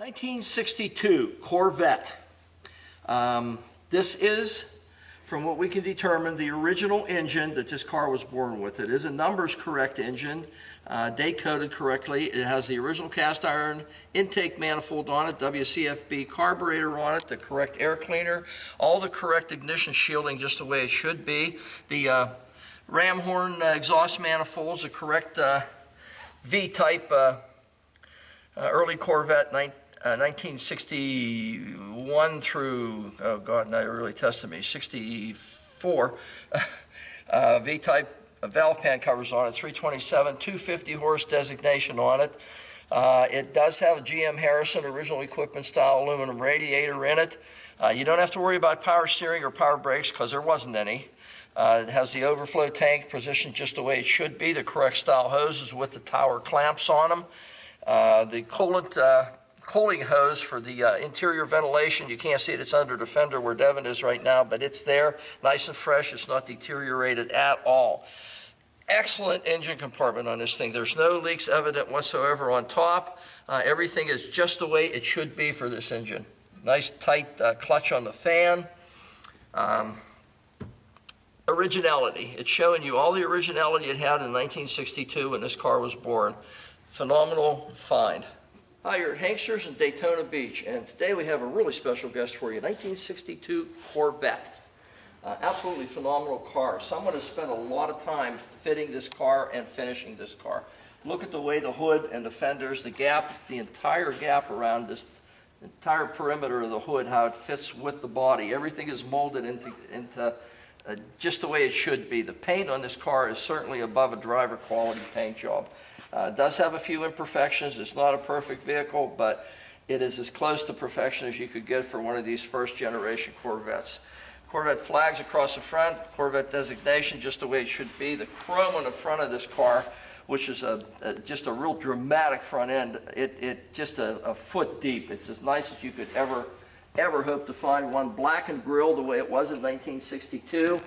1962 Corvette. This is, from what we can determine, the original engine that this car was born with. It is a numbers correct engine, date coded correctly. It has the original cast iron intake manifold on it, WCFB carburetor on it, the correct air cleaner, all the correct ignition shielding just the way it should be. The ram horn exhaust manifolds, the correct V-type early Corvette 1961 through, oh God, now you're really testing me, 64 V-type valve pan covers on it, 327, 250 horse designation on it. It does have a GM Harrison original equipment style aluminum radiator in it. You don't have to worry about power steering or power brakes because there wasn't any. It has the overflow tank positioned just the way it should be, the correct style hoses with the tower clamps on them. The cooling hose for the interior ventilation, you can't see it, it's under the fender where Devin is right now, but it's there, nice and fresh, it's not deteriorated at all. Excellent engine compartment on this thing. There's no leaks evident whatsoever on top. Everything is just the way it should be for this engine. Nice tight clutch on the fan. Originality. It's showing you all the originality it had in 1962 when this car was born. Phenomenal find. Hi, you're at Hanksters in Daytona Beach, and today we have a really special guest for you, 1962 Corvette. Absolutely phenomenal car. Someone has spent a lot of time fitting this car and finishing this car. Look at the way the hood and the fenders, the gap, the entire gap around this entire perimeter of the hood, how it fits with the body. Everything is molded into just the way it should be. The paint on this car is certainly above a driver quality paint job. It does have a few imperfections. It's not a perfect vehicle, but it is as close to perfection as you could get for one of these first generation Corvettes. Corvette flags across the front, Corvette designation just the way it should be. The chrome on the front of this car, which is just a real dramatic front end, it just a foot deep. It's as nice as you could ever hope to find one. Blackened grille the way it was in 1962.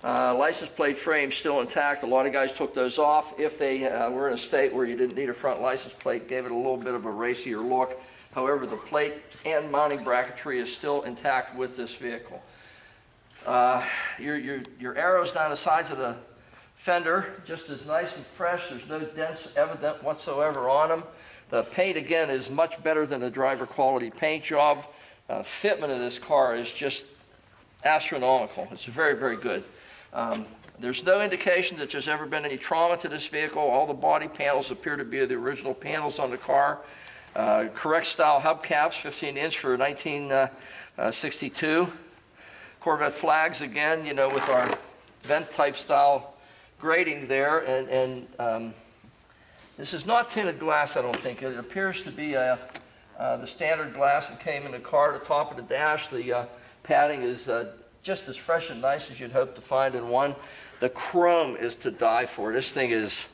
License plate frame still intact. A lot of guys took those off if they were in a state where you didn't need a front license plate, gave it a little bit of a racier look. However, the plate and mounting bracketry is still intact with this vehicle. Your arrows down the sides of the fender, just as nice and fresh. There's no dents evident whatsoever on them. The paint, again, is much better than a driver quality paint job. Fitment of this car is just astronomical. It's very, very good. There's no indication that there's ever been any trauma to this vehicle. All the body panels appear to be the original panels on the car. Correct style hubcaps, 15-inch for 1962. Corvette flags again, you know, with our vent type style grating there, and this is not tinted glass, I don't think. It appears to be the standard glass that came in the car. The top of the dash, the padding is just as fresh and nice as you'd hope to find in one. The chrome is to die for. This thing is,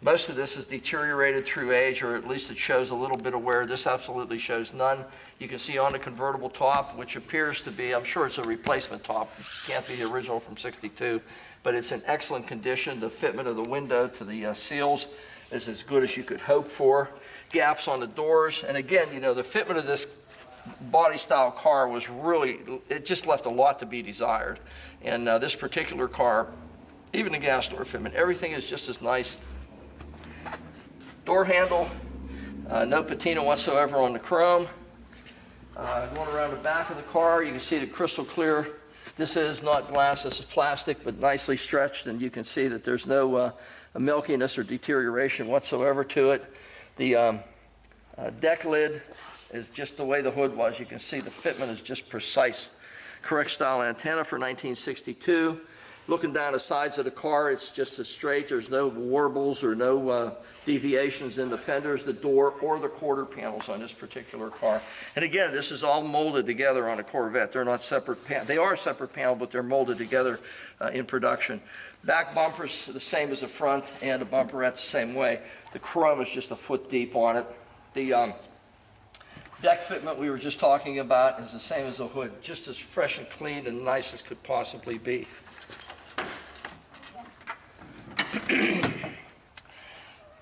most of this is deteriorated through age, or at least it shows a little bit of wear. This absolutely shows none. You can see on the convertible top, which appears to be, I'm sure it's a replacement top. It can't be the original from 62, but it's in excellent condition. The fitment of the window to the seals is as good as you could hope for. Gaps on the doors, and again, you know, the fitment of this body style car was really, it just left a lot to be desired. And this particular car, even the gas door fitment, everything is just as nice. Door handle, no patina whatsoever on the chrome. Going around the back of the car, you can see the crystal clear. This is not glass, this is plastic, but nicely stretched, and you can see that there's no milkiness or deterioration whatsoever to it. The deck lid is just the way the hood was. You can see the fitment is just precise. Correct style antenna for 1962. Looking down the sides of the car, it's just as straight. There's no warbles or no deviations in the fenders, the door, or the quarter panels on this particular car. And again, this is all molded together on a Corvette. They're not separate panels. They are separate panels, but they're molded together in production. Back bumpers the same as the front, and the bumperette the same way. The chrome is just a foot deep on it. The deck fitment we were just talking about is the same as the hood, just as fresh and clean and nice as could possibly be.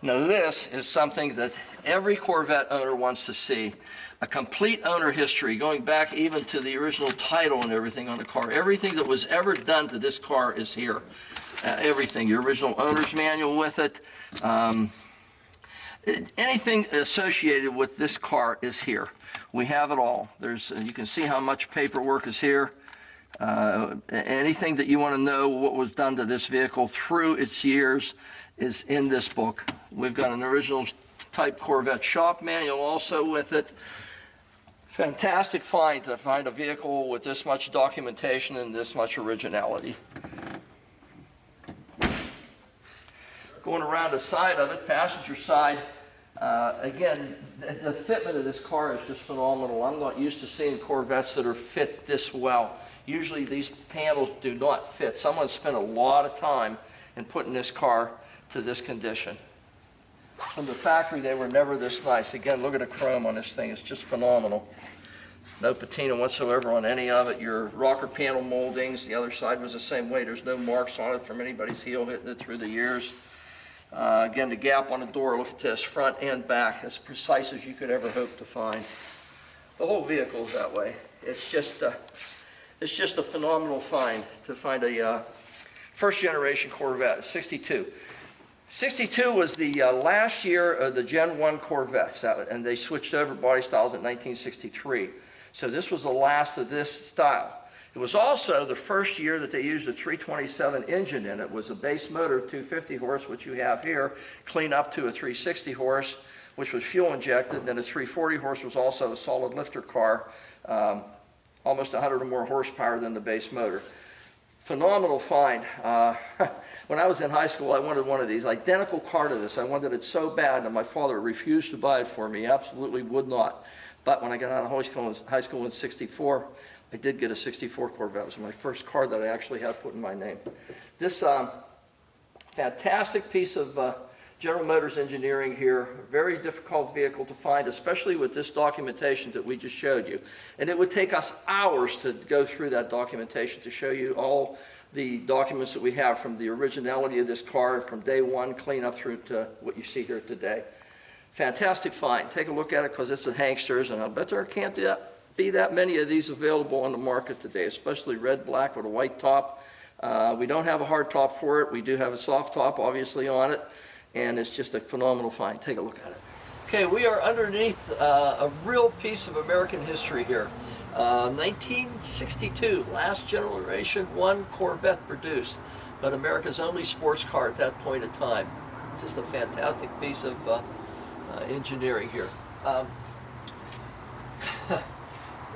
Now this is something that every Corvette owner wants to see. A complete owner history, going back even to the original title and everything on the car. Everything that was ever done to this car is here. Everything, your original owner's manual with it. Anything associated with this car is here. We have it all. You can see how much paperwork is here. Anything that you want to know what was done to this vehicle through its years is in this book. We've got an original type Corvette shop manual also with it. Fantastic find to find a vehicle with this much documentation and this much originality. Going around the side of it, passenger side, again, the fitment of this car is just phenomenal. I'm not used to seeing Corvettes that are fit this well. Usually these panels do not fit. Someone spent a lot of time in putting this car to this condition. From the factory, they were never this nice. Again, look at the chrome on this thing. It's just phenomenal. No patina whatsoever on any of it. Your rocker panel moldings, the other side was the same way. There's no marks on it from anybody's heel hitting it through the years. Again, the gap on the door, look at this, front and back, as precise as you could ever hope to find. The whole vehicle is that way. It's just a phenomenal find to find a first generation Corvette, 62. 62 was the last year of the Gen 1 Corvettes, and they switched over body styles in 1963. So this was the last of this style. It was also the first year that they used a 327 engine in it. It was a base motor of 250 horse, which you have here, clean up to a 360 horse, which was fuel injected, and then a 340 horse was also a solid lifter car, almost 100 or more horsepower than the base motor. Phenomenal find. When I was in high school, I wanted one of these, identical car to this. I wanted it so bad that my father refused to buy it for me. He absolutely would not. But when I got out of high school in '64, I did get a '64 Corvette. It was my first car that I actually had put in my name. This fantastic piece of General Motors engineering here, very difficult vehicle to find, especially with this documentation that we just showed you. And it would take us hours to go through that documentation to show you all the documents that we have from the originality of this car from day one clean up through to what you see here today. Fantastic find. Take a look at it because it's a Hanksters, and I bet there can't be that many of these available on the market today, especially red, black with a white top. We don't have a hard top for it. We do have a soft top, obviously, on it, and it's just a phenomenal find. Take a look at it. Okay, we are underneath a real piece of American history here. 1962, last generation 1 Corvette produced, but America's only sports car at that point in time. Just a fantastic piece of engineering here.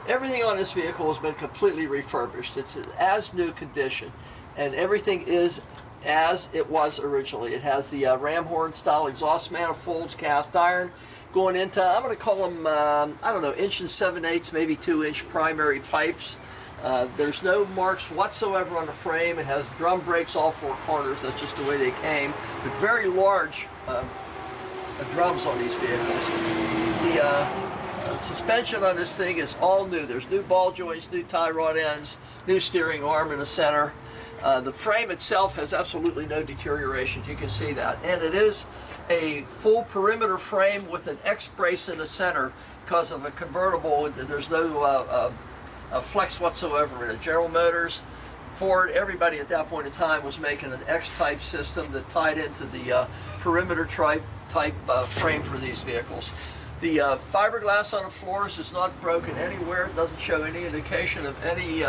Everything on this vehicle has been completely refurbished. It's in as new condition, and everything is as it was originally. It has the ram horn style exhaust manifolds, cast iron, going into, I'm going to call them, I don't know, 1 7/8", maybe 2-inch primary pipes. There's no marks whatsoever on the frame. It has drum brakes all 4 corners. That's just the way they came. But very large drums on these vehicles. The suspension on this thing is all new. There's new ball joints, new tie rod ends, new steering arm in the center. The frame itself has absolutely no deterioration. You can see that. And it is a full perimeter frame with an X brace in the center because of a convertible. There's no flex whatsoever in it. General Motors, Ford, everybody at that point in time was making an X-type system that tied into the perimeter type frame for these vehicles. The fiberglass on the floors is not broken anywhere. It doesn't show any indication of any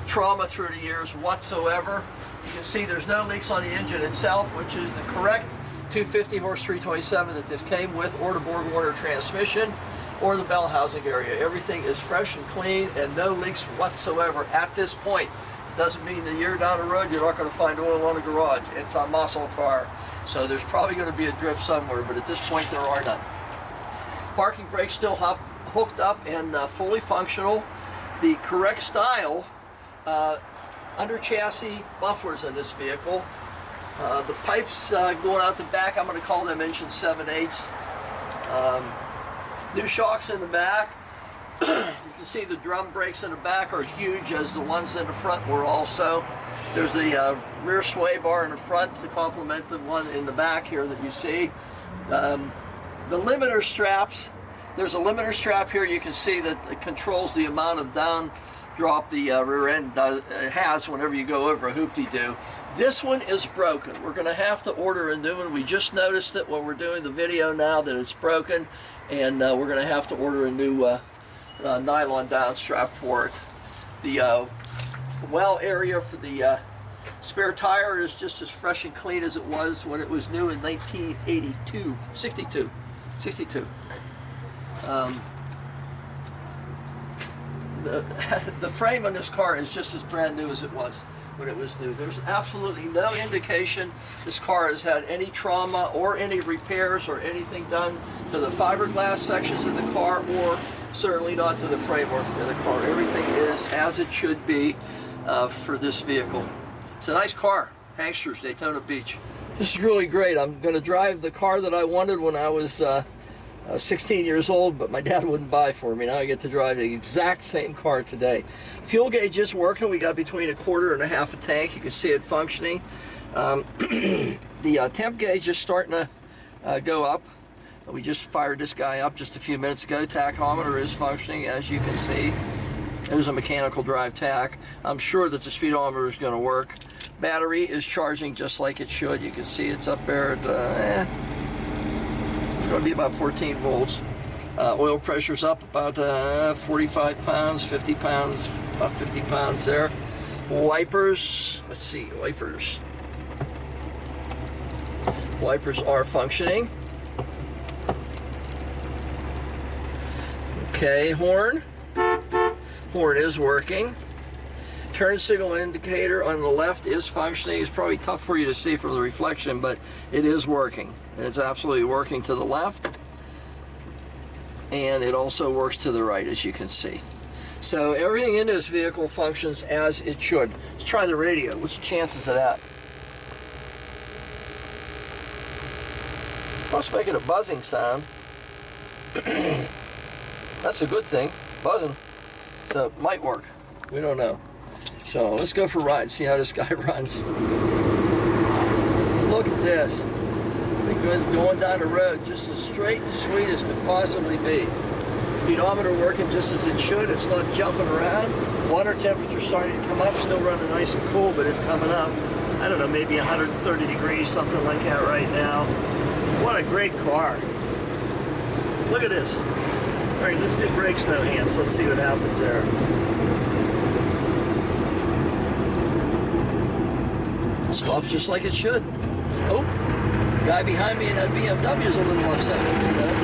trauma through the years whatsoever. You can see there's no leaks on the engine itself, which is the correct 250 horse 327 that this came with, or the Borg-Warner transmission, or the bell housing area. Everything is fresh and clean and no leaks whatsoever at this point. Doesn't mean a year down the road you're not going to find oil on the garage. It's a muscle car, so there's probably going to be a drip somewhere, but at this point there are none. Parking brakes still hooked up and fully functional. The correct style under chassis mufflers in this vehicle. The pipes going out the back, I'm going to call them 1 7/8". New shocks in the back. You can see the drum brakes in the back are huge, as the ones in the front were also. There's a rear sway bar in the front to complement the one in the back here that you see. The limiter straps, there's a limiter strap here. You can see that it controls the amount of down drop the rear end has whenever you go over a hoop-de-doo. This one is broken. We're going to have to order a new one. We just noticed it when we're doing the video now that it's broken, and we're going to have to order a new nylon down strap for it. The well area for the spare tire is just as fresh and clean as it was when it was new in 62. The frame on this car is just as brand new as it was when it was new. There's absolutely no indication this car has had any trauma or any repairs or anything done to the fiberglass sections of the car, or certainly not to the framework of the car. Everything is as it should be for this vehicle. It's a nice car. Hanksters, Daytona Beach. This is really great. I'm going to drive the car that I wanted when I was 16 years old, but my dad wouldn't buy for me. Now I get to drive the exact same car today. Fuel gauge is working. We got between 1/4 and 1/2 a tank. You can see it functioning. The temp gauge is starting to go up. We just fired this guy up just a few minutes ago. Tachometer is functioning, as you can see. There's a mechanical drive tach. I'm sure that the speedometer is going to work. Battery is charging just like it should. You can see it's up there at it's going to be about 14 volts. Oil pressure's up about 45 pounds, 50 pounds, about 50 pounds there. Wipers, let's see, wipers. Wipers are functioning. Okay, horn. Horn is working. Turn signal indicator on the left is functioning. It's probably tough for you to see from the reflection, but it is working. And it's absolutely working to the left. And it also works to the right, as you can see. So everything in this vehicle functions as it should. Let's try the radio. What's the chances of that? It's making a buzzing sound. That's a good thing, buzzing. So it might work. We don't know. So let's go for a ride, see how this guy runs. Look at this. Going down the road just as straight and sweet as could possibly be. Speedometer working just as it should. It's not jumping around. Water temperature starting to come up, still running nice and cool, but it's coming up. I don't know, maybe 130 degrees, something like that right now. What a great car. Look at this. All right, let's do brakes, no hands. Let's see what happens there. Stops just like it should. Oh, the guy behind me in that BMW is a little upset with me, though.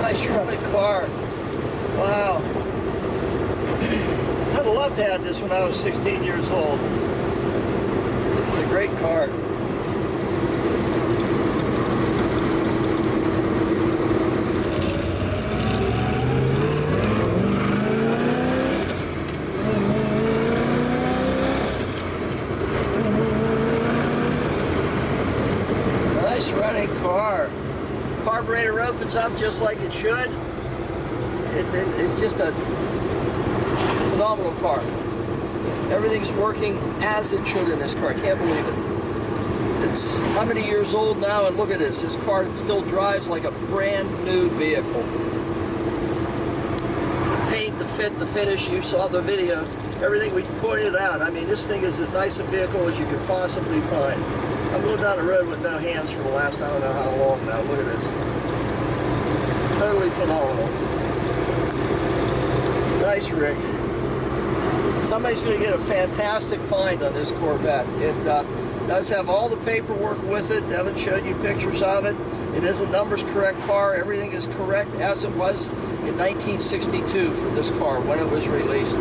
Nice running car. Wow. I'd love to have this when I was 16 years old. This is a great car. Nice running car. Carburetor opens up just like it should. It's just a phenomenal car. Everything's working as it should in this car. I can't believe it. It's how many years old now, and look at this. This car still drives like a brand new vehicle. The paint, the fit, the finish, you saw the video. Everything we pointed out. I mean, this thing is as nice a vehicle as you could possibly find. I'm going down the road with no hands for the last I don't know how long now. Look at this. Totally phenomenal. Nice rig. Somebody's going to get a fantastic find on this Corvette. It does have all the paperwork with it. Devin showed you pictures of it. It is a numbers correct car. Everything is correct as it was in 1962 for this car when it was released.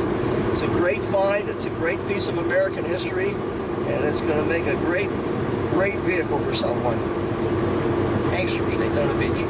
It's a great find. It's a great piece of American history, and it's going to make a great vehicle for someone. Hanksters, Daytona Beach.